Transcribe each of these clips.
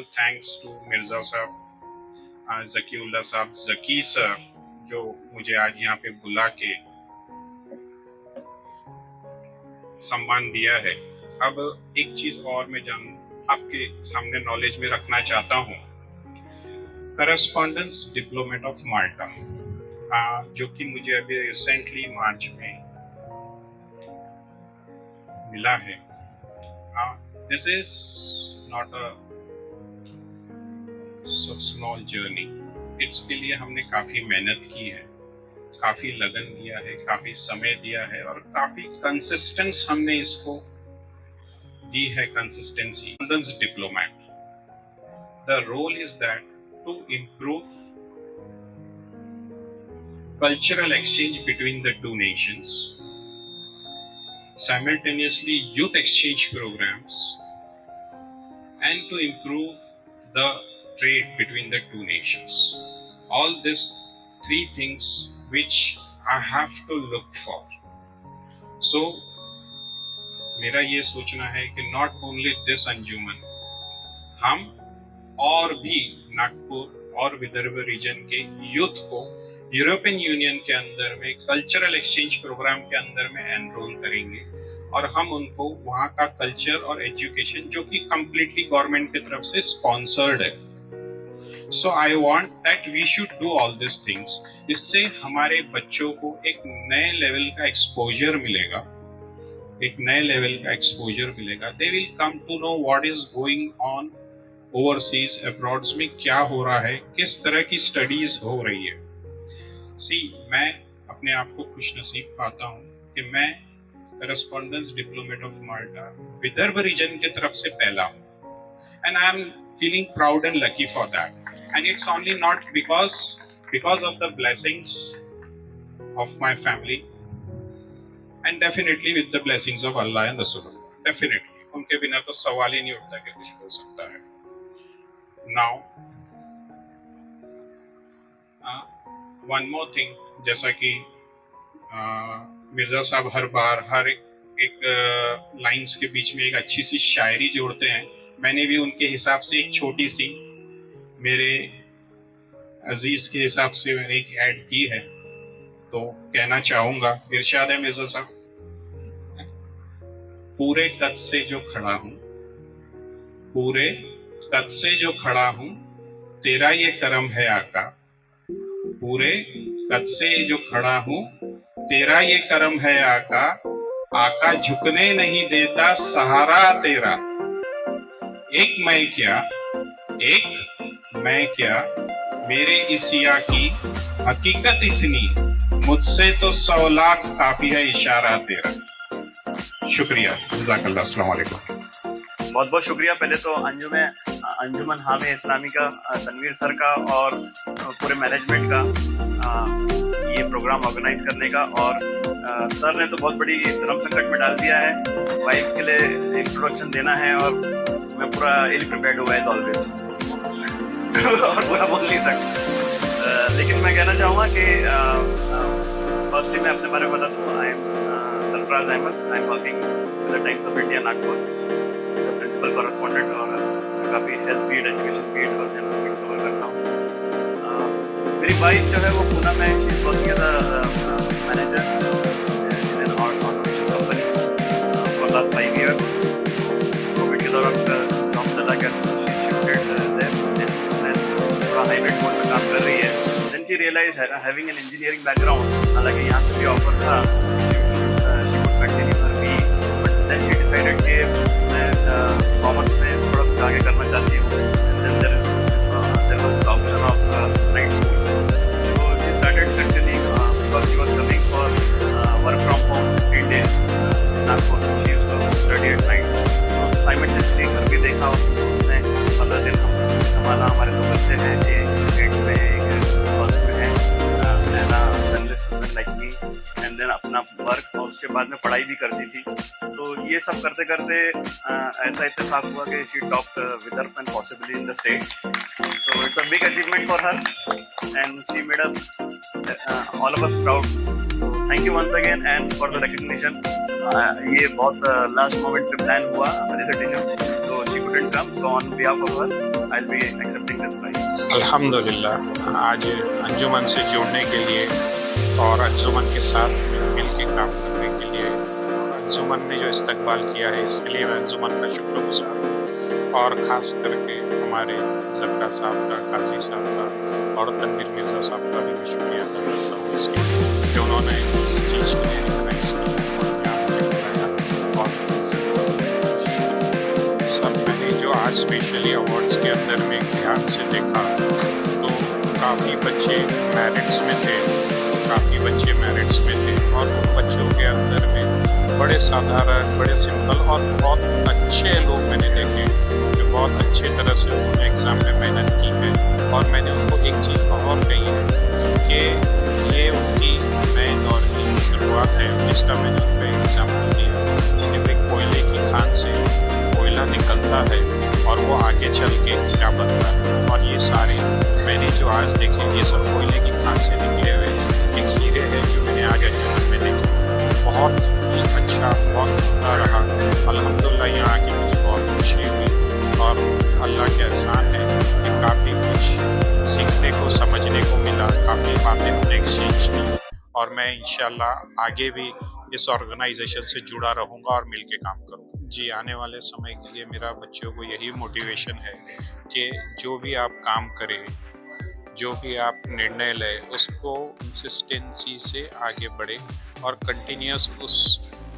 Special thanks to Mirza साहब, जकीउल्ला साहब, जकी sir, जो मुझे आज यहाँ पे बुला के सम्मान दिया है। अब एक चीज और मैं आपके सामने नॉलेज में रखना चाहता हूँ। करस्पॉन्डेंस डिप्लोमेट ऑफ माल्टा, जो कि मुझे अभी रिसेंटली मार्च में मिला है। This is not a small journey. इसके लिए हमने काफी मेहनत की है, काफी लगन दिया है, काफी समय दिया है और काफी कंसिस्टेंस हमने इसको दी है। Consistency diplomat, the role is that to improve cultural exchange between the two nations, simultaneously youth exchange programs, and to improve the trade between the two nations. All these three things which I have to look for. So मेरा ये सोचना है कि not only this अंजुमन, हम और भी नागपुर और Vidarbha reason के यूथ को यूरोपियन यूनियन के अंदर में कल्चरल एक्सचेंज प्रोग्राम के अंदर में एनरोल करेंगे और हम उनको वहाँ का कल्चर और एजुकेशन, जो कि कंप्लीटली गवर्नमेंट की तरफ से स्पॉन्सर्ड है। So I want that we should do all this things. इससे हमारे बच्चों को एक नए लेवल का एक्सपोजर मिलेगा, एक नए लेवल का एक्सपोजर मिलेगा। They will come to know what is going on overseas, abroads में क्या हो रहा है, किस तरह की स्टडीज हो रही है। मैं अपने आप को खुशनसीब पाता हूँ कि मैं correspondence diplomat of Malta Vidarbha region की तरफ से पहला हूँ, and I am feeling proud and lucky for that. And it's only not because of the blessings of my family, and definitely with the blessings of Allah and Rasool. Definitely उनके बिना तो सवाल ही नहीं उठता कि कुछ हो सकता है। नाउ वन मोर थिंग, जैसा कि मिर्जा साहब हर बार हर एक लाइंस के बीच में एक अच्छी सी शायरी जोड़ते हैं, मैंने भी उनके हिसाब से एक छोटी सी, मेरे अजीज के हिसाब से मैंने एक ऐड की है, तो कहना चाहूंगा। इरशाद है मिर्जा साहब, पूरे कद से जो खड़ा हूं, पूरे कद से जो खड़ा हूं, तेरा ये करम है आका। पूरे कद से जो खड़ा हूं, तेरा ये करम है आका। आका झुकने नहीं देता, सहारा तेरा। एक मैं क्या मेरे इसिया की हकीकत इतनी, मुझसे तो 100 लाख काफी है इशारा तेरा। शुक्रिया, जज़ाकल्लाह, अस्सलाम वालेकुम। बहुत बहुत शुक्रिया। पहले तो अंजुमन हामे इस्लामी का, तनवीर सर का और पूरे मैनेजमेंट का ये प्रोग्राम ऑर्गेनाइज करने का। और सर ने तो बहुत बड़ी धर्म संकट में डाल दिया है, वाइफ के लिए इंट्रोडक्शन देना है और मैं पूरा इल प्रिपेयर्ड हुआ एज ऑलवेज और पूरा बोल नहीं सकता। लेकिन मैं कहना चाहूँगा कि फर्स्टली मैं अपने बारे में बता दूँ। I am Sarfaraz Ahmed, I am working with the Times of India Nagpur, principal correspondent, और काफ़ी हेल्थ फील्ड, एजुकेशन फील्ड और जनरल फील्ड कवर करता हूँ। मेरी वाइफ जो है वो पूना में, she is working as a manager in an automation company for last 5 years। Covid के दौरान जॉब चला गया, थोड़ा हाइब्रिड मोड में काम कर रही है। Then she realize having an engineering background, हालांकि यहाँ से भी ऑफर था, डिसाइडेड कि मैं कॉमर्स में थोड़ा कुछ आगे करना चाहती हूँ। There was option of night school, so she started studying because she was coming for work from home 3 days Nagpur. She used to study at night. Simultaneously करके देखा उसने 15 दिन हमारे दो बच्चे हैं, एक 8 में, एक 1st में है, लाइक मी, एंड देन अपना वर्क और उसके बाद में पढ़ाई भी करती थी। तो ये सब करते करते ऐसा इत्तेफाक हुआ कि she topped Vidarbha and possibly in the state. So it's a big achievement for her and she made us all of us proud. So thank you once again and for the recognition. ये बहुत last moment पे plan हुआ dissertation, so she couldn't come, so on behalf of her I'll be accepting this prize. अल्हम्दुलिल्लाह, आज अंजुमन से जुड़ने के लिए और अंजुमन के साथ मिल के काम करने के लिए अंजुमन ने जो इस्तकबाल किया है, इसके लिए मैं अंजुमन का शुक्रगुजार हूँ। और ख़ास करके हमारे ज़क्रा साहब का, काजी साहब का और तनवीर मिर्ज़ा साहब का भी मैं शुक्रिया अदा करता हूँ इसके लिए कि उन्होंने इस चीज़ को ऑर्गेनाइज किया और यहाँ पे बुलाया। और सब मैंने जो आज स्पेशली अवार्ड्स के अंदर में ध्यान से देखा तो काफ़ी बच्चे मेरिट्स में थे, और उन बच्चों के अंदर में बड़े साधारण, बड़े सिंपल और बहुत अच्छे लोग मैंने देखे जो बहुत अच्छे तरह से उन्होंने एग्ज़ाम में मेहनत की है। और मैंने उनको एक चीज़ और कही है कि ये उनकी नए दौर की शुरुआत है, जिसका मैंने उनको एग्जाम्पल दिया कि भाई कोयले की खान से कोयला निकलता है और वो आगे चल के क्या बनता है। और ये सारे मैंने जो आज देखे ये सब कोयले की खान से निकले हुए एक हीरे हैं जो मैंने आगे में देखे। बहुत ही अच्छा, बहुत अच्छा रहा। अल्हम्दुलिल्लाह यहाँ आके मुझे बहुत खुशी हुई और अल्लाह के एहसान है कि काफ़ी कुछ सीखने को, समझने को मिला, काफ़ी बातें हमने एक्सचेंज की। और मैं इंशाल्लाह आगे भी इस ऑर्गेनाइजेशन से जुड़ा रहूँगा और मिल के काम करूँगा। जी, आने वाले समय के लिए मेरा बच्चों को यही मोटिवेशन है कि जो भी आप काम करें, जो भी आप निर्णय लें, उसको कंसिस्टेंसी से आगे बढ़े और कंटिन्यूस उस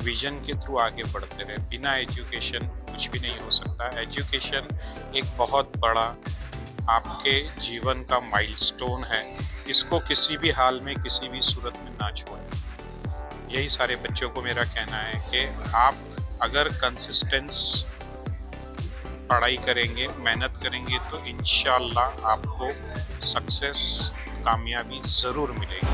विजन के थ्रू आगे बढ़ते रहे। बिना एजुकेशन कुछ भी नहीं हो सकता। एजुकेशन एक बहुत बड़ा आपके जीवन का माइलस्टोन है, इसको किसी भी हाल में, किसी भी सूरत में ना छोड़ें। यही सारे बच्चों को मेरा कहना है कि आप अगर कंसिस्टेंस पढ़ाई करेंगे, मेहनत करेंगे तो इंशाल्लाह आपको सक्सेस, कामयाबी ज़रूर मिलेगी।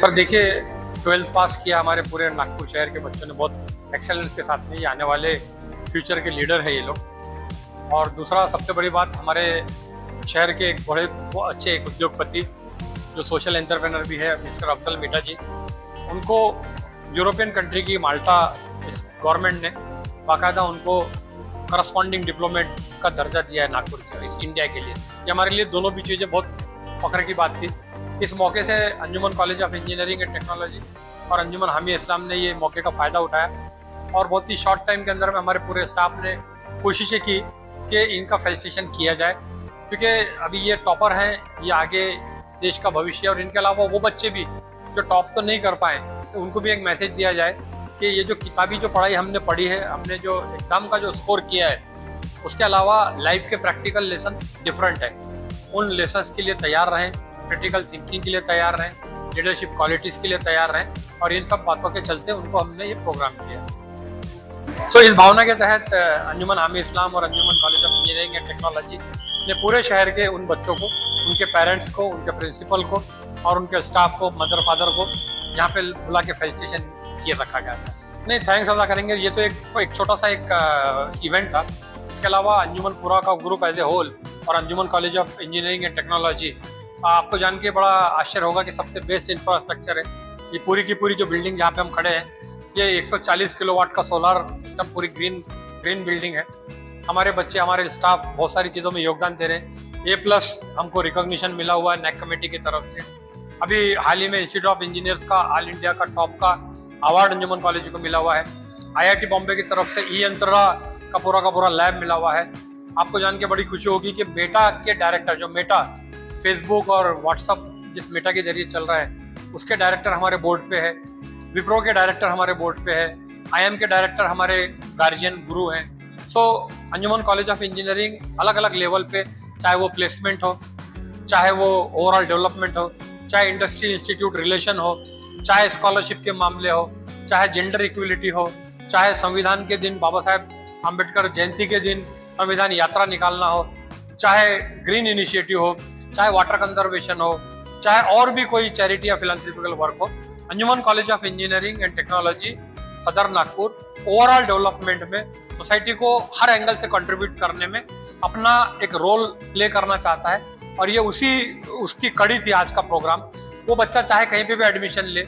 सर देखिए, 12th पास किया हमारे पूरे नागपुर शहर के बच्चों ने बहुत एक्सेलेंस के साथ में। ये आने वाले फ्यूचर के लीडर है ये लोग। और दूसरा सबसे बड़ी बात, हमारे शहर के एक बड़े अच्छे एक उद्योगपति जो सोशल एंटरप्रेनर भी है, मिस्टर अब्दुल मीठा जी, उनको यूरोपियन कंट्री की माल्टा इस गवर्नमेंट ने बाकायदा उनको करस्पॉन्डिंग डिप्लोमेट का दर्जा दिया है नागपुर के, इस इंडिया के लिए। ये हमारे लिए दोनों भी चीज़ें बहुत फख्र की बात थी। इस मौके से Anjuman college of engineering and technology और अंजुमन हामी इस्लाम ने ये मौके का फ़ायदा उठाया और बहुत ही शॉर्ट टाइम के अंदर में हमारे पूरे स्टाफ ने कोशिशें की कि इनका फेलिसिटेशन किया जाए, क्योंकि अभी ये टॉपर हैं, ये आगे देश का भविष्य है। और इनके अलावा वो बच्चे भी जो टॉप तो नहीं कर पाए, तो उनको भी एक मैसेज दिया जाए कि ये जो किताबी जो पढ़ाई हमने पढ़ी है, हमने जो एग्ज़ाम का जो स्कोर किया है, उसके अलावा लाइफ के प्रैक्टिकल लेसन डिफरेंट है। उन लेसन्स के लिए तैयार रहें, क्रिटिकल थिंकिंग के लिए तैयार रहें, लीडरशिप क्वालिटीज़ के लिए तैयार रहें। और इन सब बातों के चलते उनको हमने ये प्रोग्राम किया। सो इस भावना के तहत अंजुमन हामी इस्लाम और Anjuman college of engineering and technology ने पूरे शहर के उन बच्चों को, उनके पेरेंट्स को, उनके प्रिंसिपल को और उनके स्टाफ को, मदर फादर को यहाँ पे बुला के फेलिसिटेशन किए रखा गया था। नहीं, थैंक्स अदा करेंगे। ये तो एक छोटा सा एक इवेंट था। इसके अलावा अंजुमन पूरा का ग्रुप एज ए होल और Anjuman college of engineering and technology, आपको जान के बड़ा आश्चर्य होगा कि सबसे बेस्ट इंफ्रास्ट्रक्चर है। ये पूरी की पूरी जो बिल्डिंग जहाँ पे हम खड़े हैं, ये 140 किलोवाट का सोलर सिस्टम, पूरी ग्रीन बिल्डिंग है। हमारे बच्चे, हमारे स्टाफ बहुत सारी चीज़ों में योगदान दे रहे हैं। A+ हमको रिकॉग्निशन मिला हुआ है NAAC कमेटी की तरफ से। अभी हाल ही में इंस्टीट्यूट ऑफ इंजीनियर्स का ऑल इंडिया का टॉप का अवार्ड अंजुमन कॉलेज को मिला हुआ है। IIT बॉम्बे की तरफ से E-यंत्रणा का पूरा लैब मिला हुआ है। आपको जान के बड़ी खुशी होगी कि मेटा के डायरेक्टर, जो मेटा फेसबुक और व्हाट्सअप जिस मेटा के जरिए चल रहा है, उसके डायरेक्टर हमारे बोर्ड पे है। विप्रो के डायरेक्टर हमारे बोर्ड पे है। IIM के डायरेक्टर हमारे गार्जियन गुरु हैं। सो अंजुमन कॉलेज ऑफ इंजीनियरिंग अलग अलग लेवल पे, चाहे वो प्लेसमेंट हो, चाहे वो ओवरऑल डेवलपमेंट हो, चाहे इंडस्ट्री इंस्टीट्यूट रिलेशन हो, चाहे स्कॉलरशिप के मामले हो, चाहे जेंडर इक्वलिटी हो, चाहे संविधान के दिन, बाबा साहेब आम्बेडकर जयंती के दिन संविधान यात्रा निकालना हो, चाहे ग्रीन इनिशिएटिव हो, चाहे वाटर कंजर्वेशन हो, चाहे और भी कोई चैरिटी या फिलैंथ्रोपिकल वर्क हो, Anjuman college of engineering and technology Sadar Nagpur overall development में सोसाइटी को हर एंगल से कंट्रीब्यूट करने में अपना एक रोल प्ले करना चाहता है। और ये उसकी कड़ी थी आज का प्रोग्राम। वो बच्चा चाहे कहीं पे भी एडमिशन ले,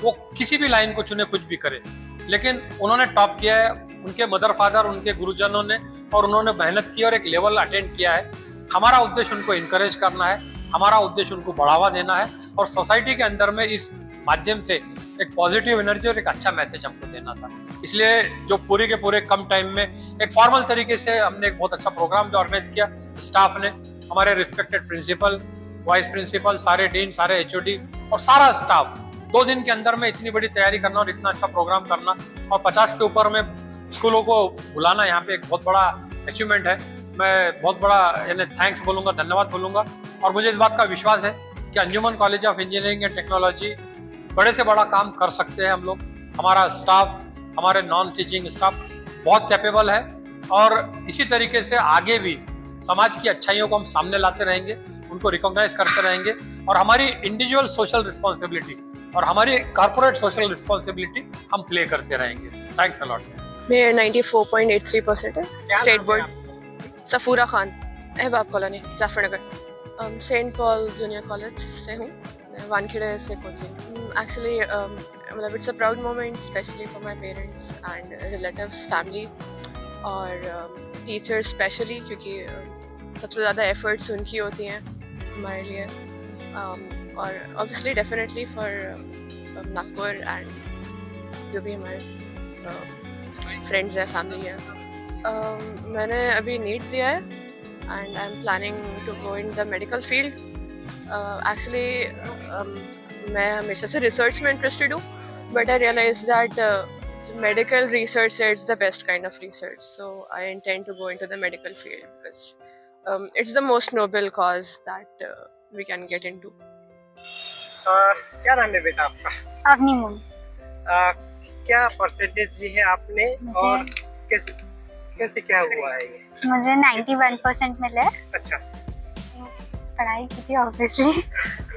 वो किसी भी लाइन को चुने, कुछ भी करे, लेकिन उन्होंने टॉप किया है। उनके मदर फादर, उनके गुरुजनों ने, और उन्होंने मेहनत की और एक लेवल अटेंड किया है। हमारा उद्देश्य उनको इनकरेज करना है, हमारा उद्देश्य उनको बढ़ावा देना है और सोसाइटी के अंदर में इस माध्यम से एक पॉजिटिव एनर्जी और एक अच्छा मैसेज हमको देना था। इसलिए जो पूरे के पूरे कम टाइम में एक फॉर्मल तरीके से हमने एक बहुत अच्छा प्रोग्राम जो ऑर्गेनाइज किया स्टाफ ने, हमारे रिस्पेक्टेड प्रिंसिपल, वाइस प्रिंसिपल, सारे डीन, सारे HOD और सारा स्टाफ। 2 दिन के अंदर में इतनी बड़ी तैयारी करना और इतना अच्छा प्रोग्राम करना और 50 के ऊपर में स्कूलों को बुलाना यहाँ पे एक बहुत बड़ा अचीवमेंट है। मैं बहुत बड़ा यानी थैंक्स बोलूँगा, धन्यवाद बोलूँगा। और मुझे इस बात का विश्वास है कि Anjuman college of engineering and technology बड़े से बड़ा काम कर सकते हैं हम लोग। हमारा स्टाफ, हमारे नॉन टीचिंग स्टाफ बहुत कैपेबल है और इसी तरीके से आगे भी समाज की अच्छाइयों को हम सामने लाते रहेंगे, उनको रिकॉग्नाइज करते रहेंगे और हमारी इंडिविजुअल सोशल रिस्पॉन्सिबिलिटी और हमारी कॉर्पोरेट सोशल रिस्पॉन्सिबिलिटी हम प्ले करते रहेंगे। Thanks a lot. मेरा 94.83% है। State board Safura Khan, Ahbab colony, Jafarnagar. Saint Paul junior college से हूँ, वानखेड़े से कोचिंग। एक्चुअली मतलब it's a proud moment specially for my parents and relatives, family और टीचर्स स्पेशली, क्योंकि सबसे ज़्यादा एफर्ट्स उनकी होती हैं हमारे लिए। और obviously definitely for Nagpur and जो भी हमारे फ्रेंड्स है, फैमिली है। मैंने अभी नीट दिया है and I am planning to go in the medical field. Actually मैं हमेशा से रिसर्च में इंटरेस्टेड हूँ, but I realize that medical research is the best kind of research, so I intend to go into the medical field because it's the most noble cause that we can get into. क्या नाम है बेटा आपका? Avani moon. क्या percentage ली है आपने और कैसे क्या हुआ है ये? मुझे 91% मिले। अच्छा, पढ़ाई की थी ऑब्वियसली।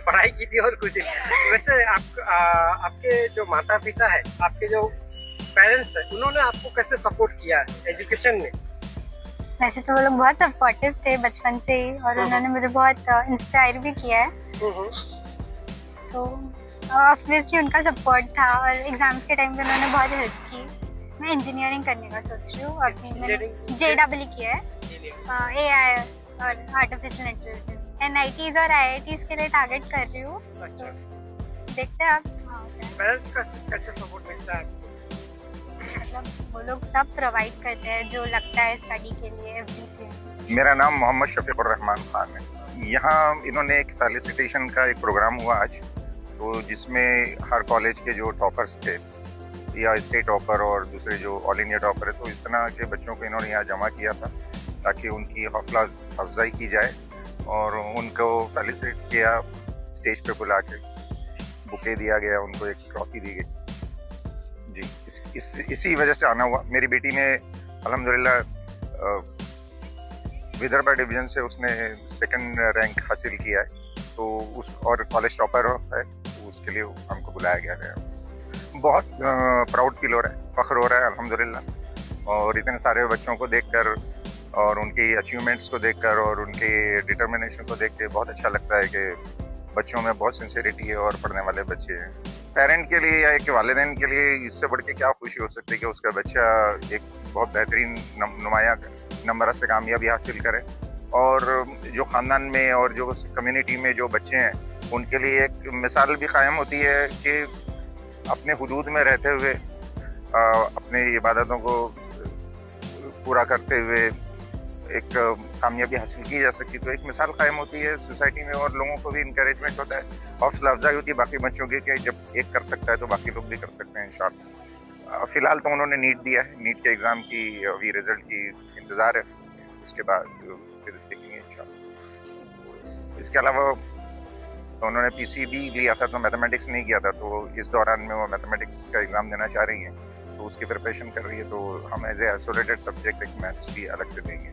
पढ़ाई की थी और कुछ नहीं। वैसे आपके जो माता पिता है, आपके जो पेरेंट्स है, उन्होंने आपको कैसे सपोर्ट किया एजुकेशन में? वैसे तो वो लोग बहुत सपोर्टिव थे बचपन से ही, और उन्होंने मुझे बहुत इंस्पायर भी किया है। तो ऑब्वियसली उनका सपोर्ट था, और एग्जाम्स के टाइम पे उन्होंने बहुत हेल्प की। मैं इंजीनियरिंग करने का सोच रही हूँ, अभी मैंने JEE किया है, AI और आर्टिफिशियल इंटेलिजेंस। NITs और IITs के लिए टारगेट कर रही हूँ। अच्छा। देखते हैं आप। पेरेंट्स का कैसे सपोर्ट मिलता है आपको? मतलब वो लोग सब प्रोवाइड करते हैं जो लगता है स्टडी के लिए, एवरीथिंग। मेरा नाम मोहम्मद शफीकुर रहमान खान है। यहाँ इन्होंने एक फेलिसिटेशन का एक प्रोग्राम हुआ आज, तो जिसमें हर कॉलेज के जो टॉपर्स थे या स्टेट टॉपर और दूसरे जो ऑल इंडिया टॉपर है, तो इस तरह के बच्चों को इन्होंने यहाँ जमा किया था ताकि उनकी हौसला अफजाई की जाए और उनको फेलिसिटेट किया, स्टेज पे बुला के बुके दिया गया, उनको एक ट्रॉफी दी गई जी। इसी वजह से आना हुआ। मेरी बेटी ने अल्हम्दुलिल्लाह विदर्भा डिवीजन से उसने 2nd रैंक हासिल किया है, तो उस और कॉलेज टॉपर है, तो उसके लिए हमको बुलाया गया है। बहुत प्राउड फील हो रहा है, फख्र हो रहा है अल्हम्दुलिल्लाह। और इतने सारे बच्चों को देखकर और उनकी अचीवमेंट्स को देखकर और उनके डिटर्मिनेशन को देख के बहुत अच्छा लगता है कि बच्चों में बहुत सिंसियरिटी है और पढ़ने वाले बच्चे हैं। पेरेंट के लिए या एक वालिदैन के लिए इससे बढ़ के क्या खुशी हो सकती है कि उसका बच्चा एक बहुत बेहतरीन नुमाया नंबर से कामयाबी हासिल करे, और जो ख़ानदान में और जो कम्युनिटी में जो बच्चे हैं उनके लिए एक मिसाल भी कायम होती है कि अपने हुदूद में रहते हुए अपनी इबादतों को पूरा करते हुए एक कामयाबी हासिल की जा सकती। तो एक मिसाल कायम होती है सोसाइटी में, और लोगों को भी इंकरेजमेंट होता है, हौसला अफजाई होती है बाकी बच्चों की कि जब एक कर सकता है तो बाकी लोग भी कर सकते हैं इंशाअल्लाह। फ़िलहाल तो उन्होंने नीट दिया है, नीट के एग्ज़ाम की अभी रिज़ल्ट की इंतज़ार है, उसके बाद फिर देखेंगे इंशाअल्लाह। इसके अलावा उन्होंने PCB लिया था तो मैथमेटिक्स नहीं किया था, तो इस दौरान में वो मैथमेटिक्स का एग्ज़ाम देना चाह रही हैं, तो उसकी प्रिपरेशन कर रही है। तो हम एज ए आइसोलेटेड सब्जेक्ट एक मैथ्स भी अलग से देंगे।